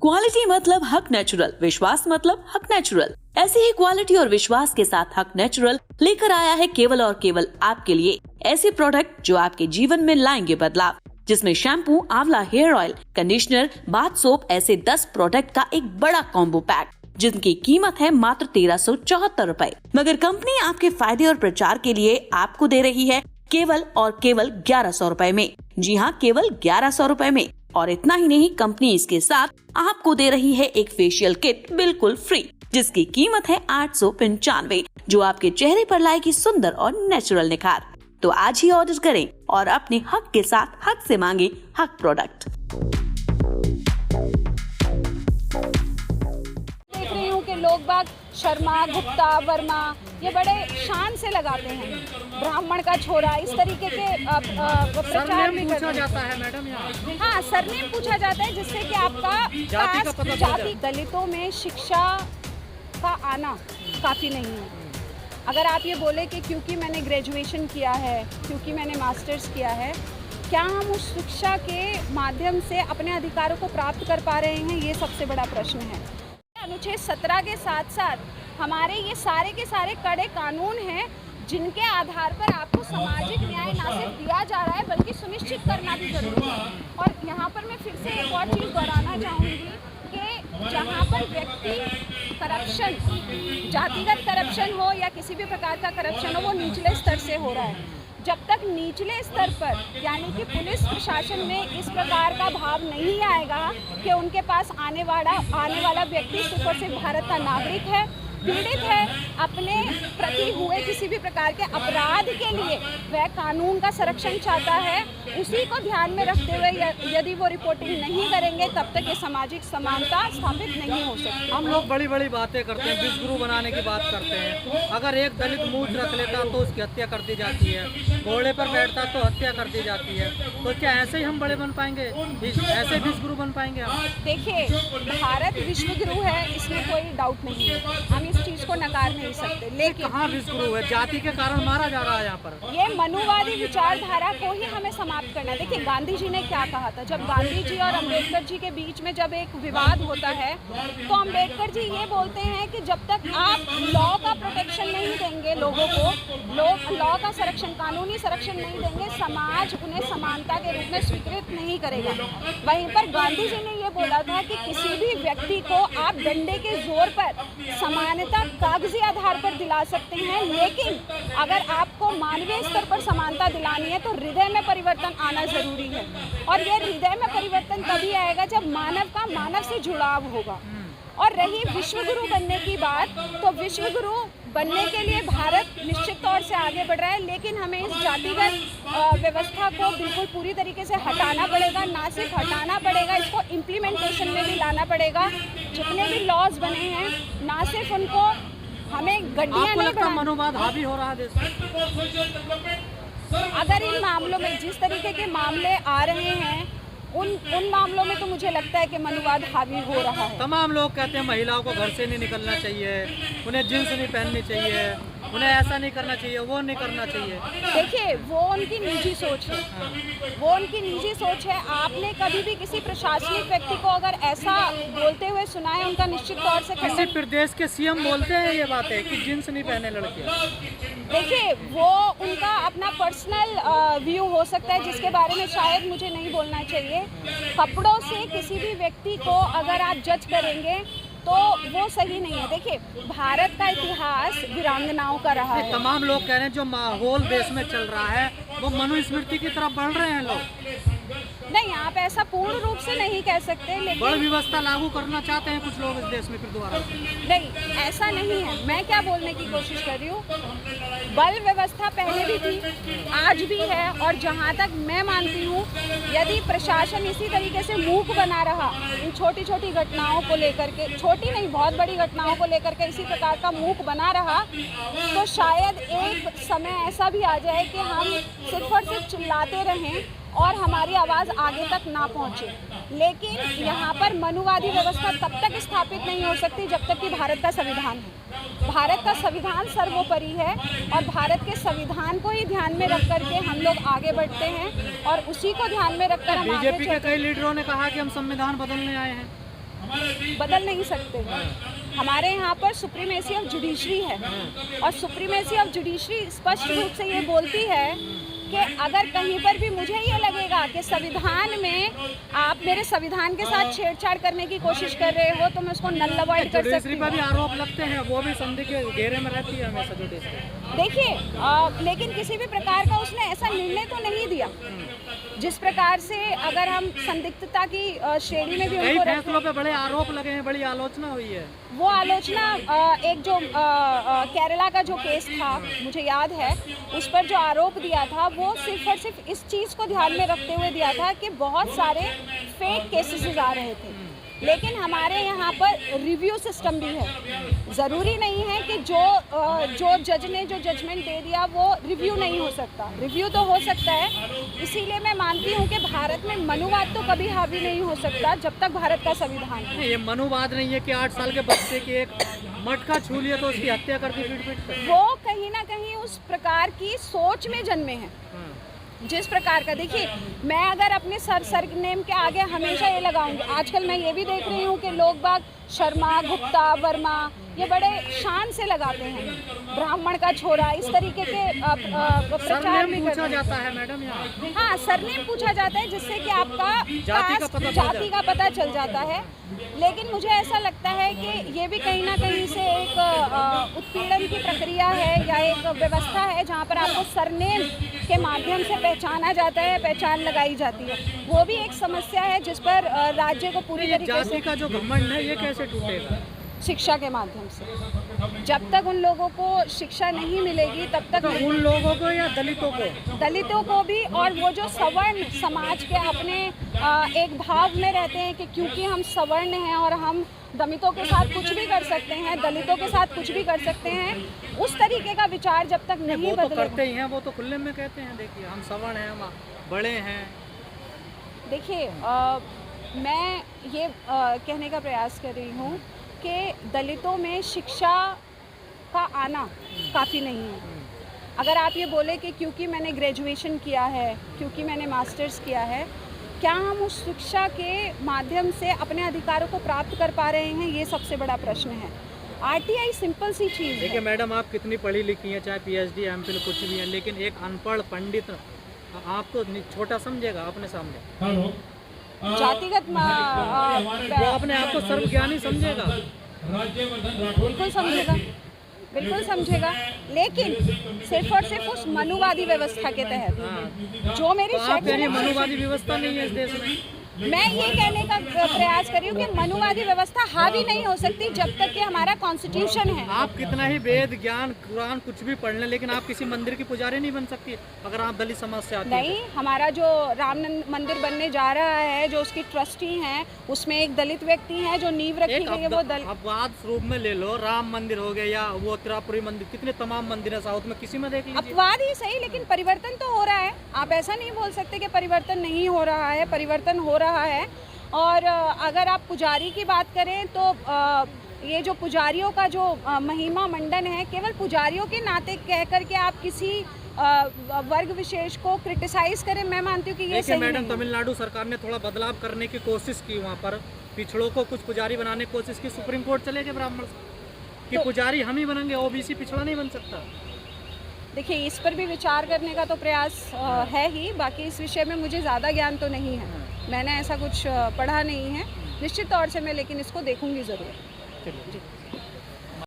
Quality मतलब हक natural, विश्वास मतलब हक नेचुरल। ऐसी ही क्वालिटी और विश्वास के साथ हक नेचुरल लेकर आया है केवल और केवल आपके लिए ऐसे प्रोडक्ट जो आपके जीवन में लाएंगे बदलाव, जिसमें shampoo, amla hair oil, conditioner, bath soap ऐसे 10 प्रोडक्ट का एक बड़ा कॉम्बो पैक, जिनकी कीमत है मात्र 1374 रुपए। मगर कंपनी आपके फायदे और प्रचार के लिए आपको दे रही है केवल और केवल 1100 रुपए में। जी हाँ, केवल 1100 रुपए में। और इतना ही नहीं, कंपनी इसके साथ आपको दे रही है एक फेशियल किट बिल्कुल फ्री, जिसकी कीमत है 895, जो आपके चेहरे पर लाएगी सुंदर और नेचुरल निखार। तो आज ही ऑर्डर करें और अपने हक के साथ हक से मांगे हक प्रोडक्ट। देख रही हूँ कि लोग बाग शर्मा, गुप्ता, वर्मा ये बड़े शान से लगाते हैं, ब्राह्मण का छोरा, इस तरीके के प्रचार भी पूछा जाता है मैडम यहाँ। हाँ, सरनेम पूछा जाता है, जिससे कि आपका जाति। दलितों में शिक्षा का आना काफ़ी नहीं है। अगर आप ये बोले कि क्योंकि मैंने ग्रेजुएशन किया है, क्योंकि मैंने मास्टर्स किया है, क्या हम उस शिक्षा के माध्यम से अपने अधिकारों को प्राप्त कर पा रहे हैं, ये सबसे बड़ा प्रश्न है। अनुच्छेद 17 के साथ साथ हमारे ये सारे के सारे कड़े कानून हैं, जिनके आधार पर आपको सामाजिक न्याय ना सिर्फ दिया जा रहा है बल्कि सुनिश्चित करना भी जरूरी है। और यहाँ पर मैं फिर से एक और चीज़ दोहराना चाहूँगी कि जहाँ पर व्यक्ति करप्शन, जातिगत करप्शन हो या किसी भी प्रकार का करप्शन हो, वो निचले स्तर से हो रहा है। जब तक निचले स्तर पर यानी कि पुलिस प्रशासन में इस प्रकार का भाव नहीं आएगा कि उनके पास आने वाला व्यक्ति सिर्फ और सिर्फ भारत का नागरिक है, पीड़ित है, अपने प्रति हुए किसी भी प्रकार के अपराध के लिए वह कानून का संरक्षण चाहता है, उसी को ध्यान में रखते हुए यदि वो रिपोर्टिंग नहीं करेंगे तब तक ये सामाजिक समानता स्थापित नहीं हो सकती। हम लोग बड़ी बड़ी बातें करते हैं, विश्वगुरु बनाने की बात करते हैं। अगर एक दलित मूंछ रख लेता तो उसकी हत्या कर दी जाती है, घोड़े पर बैठता तो हत्या कर दी जाती है। तो क्या ऐसे ही हम बड़े बन पाएंगे, ऐसे विश्वगुरु बन पाएंगे हम? देखिए, भारत विश्वगुरु है, इसमें कोई डाउट नहीं है, हम इस चीज को नकार नहीं सकते, लेकिन कहाँ विश्वगुरु है? जाति के कारण मारा जा रहा है यहाँ पर। ये मनुवादी विचारधारा को ही हमें समाप्त करना है। देखिए, गांधी जी ने क्या कहा था, जब गांधी जी और अम्बेडकर जी के बीच में जब एक विवाद होता है तो अम्बेडकर जी ये बोलते हैं कि जब तक आप लॉ का प्रोटेक्शन नहीं देंगे लोगों को, लॉ का संरक्षण, कानूनी संरक्षण नहीं देंगे, समाज उन्हें समानता के रूप में स्वीकृत नहीं करेगा। वहीं पर गांधी जी ने ये बोला था कि किसी भी व्यक्ति को आप डंडे के जोर पर समानता कागजी आधार पर दिला सकते हैं, लेकिन अगर आपको मानवीय स्तर पर समानता दिलानी है तो हृदय में परिवर्तन आना जरूरी है। और यह हृदय में परिवर्तन तभी आएगा जब मानव का मानव से जुड़ाव होगा। और रही विश्वगुरु बनने की बात, तो विश्वगुरु बनने के लिए भारत निश्चित तौर से आगे बढ़ रहा है, लेकिन हमें इस जातिगत व्यवस्था को बिल्कुल पूरी तरीके से हटाना पड़ेगा। ना सिर्फ हटाना पड़ेगा, इसको इम्प्लीमेंटेशन में भी लाना पड़ेगा। जितने भी लॉज बने हैं, ना सिर्फ उनको हमें गड्डियाँ नहीं बनानी। मनोवाद हावी हो रहा है देश में। अगर इन मामलों में जिस तरीके के मामले आ रहे हैं, उन मामलों में तो मुझे लगता है कि मनुवाद हावी हो रहा है। तमाम लोग कहते हैं महिलाओं को घर से नहीं निकलना चाहिए, उन्हें जींस नहीं पहननी चाहिए, उन्हें ऐसा नहीं करना चाहिए, वो नहीं करना चाहिए। देखिए, वो उनकी निजी सोच है, वो उनकी निजी सोच है। आपने कभी भी किसी प्रशासनिक व्यक्ति को अगर ऐसा बोलते हुए सुना है, उनका निश्चित तौर से किसी प्रदेश के सीएम बोलते हैं ये बातें कि जींस नहीं पहने लड़कियां? देखिए, वो उनका अपना पर्सनल व्यू हो सकता है, जिसके बारे में शायद मुझे नहीं बोलना चाहिए। कपड़ों से किसी भी व्यक्ति को अगर आप जज करेंगे तो वो सही नहीं है। देखिए, भारत का इतिहास वीरांगनाओं का रहा है। तमाम लोग कह रहे हैं जो माहौल देश में चल रहा है वो मनुस्मृति की तरफ बढ़ रहे हैं लोग। नहीं, आप ऐसा पूर्ण रूप से नहीं कह सकते, लेकिन बल व्यवस्था लागू करना चाहते हैं कुछ लोग इस देश में फिर दोबारा। नहीं, ऐसा नहीं है। मैं क्या बोलने की कोशिश कर रही हूँ, बल व्यवस्था पहले भी थी, आज भी है, और जहाँ तक मैं मानती हूँ, यदि प्रशासन इसी तरीके से मूक बना रहा, इन छोटी छोटी घटनाओं को लेकर के, छोटी नहीं बहुत बड़ी घटनाओं को लेकर के इसी प्रकार का मूक बना रहा, तो शायद एक समय ऐसा भी आ जाए कि हम सिर्फ और सिर्फ चिल्लाते रहें और हमारी आवाज़ आगे तक ना पहुंचे। लेकिन यहाँ पर मनुवादी व्यवस्था तब तक स्थापित नहीं हो सकती जब तक कि भारत का संविधान है। भारत का संविधान सर्वोपरि है और भारत के संविधान को ही ध्यान में रख करके हम लोग आगे बढ़ते हैं और उसी को ध्यान में रखकर हम आगे बीजेपी के कई लीडरों ने कहा कि हम संविधान बदलने आए हैं। बदल नहीं सकते। हमारे यहाँ पर सुप्रीमेसी ऑफ जुडिशरी है और सुप्रीमेसी ऑफ जुडिशरी स्पष्ट रूप से ये बोलती है कि अगर कहीं पर भी मुझे ये लगेगा कि संविधान में आप मेरे संविधान के साथ छेड़छाड़ करने की कोशिश कर रहे हो तो मैं उसको नल अवॉइड कर सकती जुडिशरी पर भी आरोप लगते हैं, वो भी संधि के घेरे में रहती है हमेशा जुडिशरी। देखिए लेकिन किसी भी प्रकार का उसने ऐसा निर्णय तो नहीं दिया जिस प्रकार से अगर हम संदिग्धता की श्रेणी में भी कई उनको फैसलों पे बड़े आरोप लगे हैं, बड़ी आलोचना हुई है। वो आलोचना एक जो केरला का जो केस था मुझे याद है, उस पर जो आरोप दिया था वो सिर्फ और सिर्फ इस चीज़ को ध्यान में रखते हुए दिया था कि बहुत सारे फेक केसेस आ रहे थे। लेकिन हमारे यहाँ पर रिव्यू सिस्टम भी है। ज़रूरी नहीं है कि जो जज ने जो जजमेंट दे दिया वो रिव्यू नहीं हो सकता, रिव्यू तो हो सकता है। इसीलिए मैं मानती हूँ कि भारत में मनुवाद तो कभी हावी नहीं हो सकता जब तक भारत का संविधान है। ये मनुवाद नहीं है कि 8 साल के बच्चे की एक मटका छू लिया तो उसकी हत्या कर दी पीट कर। वो कहीं ना कहीं उस प्रकार की सोच में जन्मे हैं जिस प्रकार का। देखिए मैं अगर अपने सरनेम के आगे हमेशा ये लगाऊंगी, आजकल मैं ये भी देख रही हूँ कि लोग बाग शर्मा, गुप्ता, वर्मा ये बड़े शान से लगाते हैं, ब्राह्मण का छोरा, इस तरीके के प्रचार भी पूछा जाता है मैडम यहाँ। हाँ, सरनेम पूछा जाता है जिससे कि आपका जाति का पता चल जाता है। लेकिन मुझे ऐसा लगता है कि ये भी कहीं ना कहीं से एक उत्पीड़न की प्रक्रिया है या एक व्यवस्था है जहाँ पर आपको सरनेम के माध्यम से पहचाना जाता है, पहचान लगाई जाती है। वो भी एक समस्या है जिस पर राज्य को पूरी तरीके से जाति का जो घमंड है ये कैसे टूटेगा? शिक्षा के माध्यम से। जब तक उन लोगों को शिक्षा नहीं मिलेगी तब तक उन लोगों को या दलितों को भी, और वो जो सवर्ण समाज के अपने एक भाव में रहते हैं कि क्योंकि हम सवर्ण हैं और हम दलितों के साथ कुछ भी कर सकते हैं, दलितों के साथ कुछ भी कर सकते हैं, उस तरीके का विचार जब तक नहीं बदलेगा। तो करते ही हैं, वो तो खुले में कहते हैं, देखिए हम सवर्ण हैं, हम बड़े हैं। देखिए मैं ये कहने का प्रयास कर रही हूँ कि दलितों में शिक्षा का आना काफ़ी नहीं है। अगर आप ये बोले कि क्योंकि मैंने ग्रेजुएशन किया है, क्योंकि मैंने मास्टर्स किया है, क्या हम उस शिक्षा के माध्यम से अपने अधिकारों को प्राप्त कर पा रहे हैं, ये सबसे बड़ा प्रश्न है। आरटीआई सिंपल सी चीज़ है। देखिए मैडम, आप कितनी पढ़ी लिखी हैं, चाहे पीएचडी एमफिल कुछ भी है, लेकिन एक अनपढ़ पंडित आपको छोटा समझेगा अपने सामने। जातिगत वो अपने आप को सर्वज्ञानी समझेगा। बिल्कुल समझेगा, बिल्कुल समझेगा, लेकिन सिर्फ और सिर्फ उस मनुवादी व्यवस्था के तहत जो मेरी शैक्षणिक मनुवादी व्यवस्था नहीं है इस देश में। मैं ये कहने का प्रयास कर रही हूँ कि मनुवादी व्यवस्था हावी नहीं हो सकती जब तक कि हमारा कॉन्स्टिट्यूशन है। आप कितना ही वेद ज्ञान कुरान कुछ भी पढ़ लें, लेकिन आप किसी मंदिर की पुजारी नहीं बन सकती अगर आप दलित समाज से आते हैं। नहीं, हमारा जो राम मंदिर बनने जा रहा है, जो उसकी ट्रस्टी हैं, उसमें एक दलित व्यक्ति हैं जो नींव रखी गई है। वो अपवाद स्वरूप में ले लो, राम मंदिर हो गया या वो त्रिपुरी मंदिर, कितने तमाम मंदिर है साउथ में, किसी में देख लीजिए। अपवाद ही सही, लेकिन परिवर्तन तो हो रहा है। आप ऐसा नहीं बोल सकते कि परिवर्तन नहीं हो रहा है, परिवर्तन हो रहा है। और अगर आप पुजारी की बात करें तो ये जो पुजारियों का जो महिमा मंडन है, केवल पुजारियों के नाते कह करके आप किसी वर्ग विशेष को क्रिटिसाइज करें, मैं मानती हूँ कि ये सही मैडम, नहीं। तमिलनाडु सरकार ने थोड़ा बदलाव करने की कोशिश की, वहाँ पर पिछड़ों को कुछ पुजारी बनाने की कोशिश की, सुप्रीम कोर्ट चले गए ब्राह्मण कि पुजारी हम ही बनेंगे, ओबीसी पिछड़ा नहीं बन सकता। देखिए, इस पर भी विचार करने का तो प्रयास है ही, बाकी इस विषय में मुझे ज़्यादा ज्ञान तो नहीं है, मैंने ऐसा कुछ पढ़ा नहीं है निश्चित तौर से मैं, लेकिन इसको देखूंगी ज़रूर। चलिए।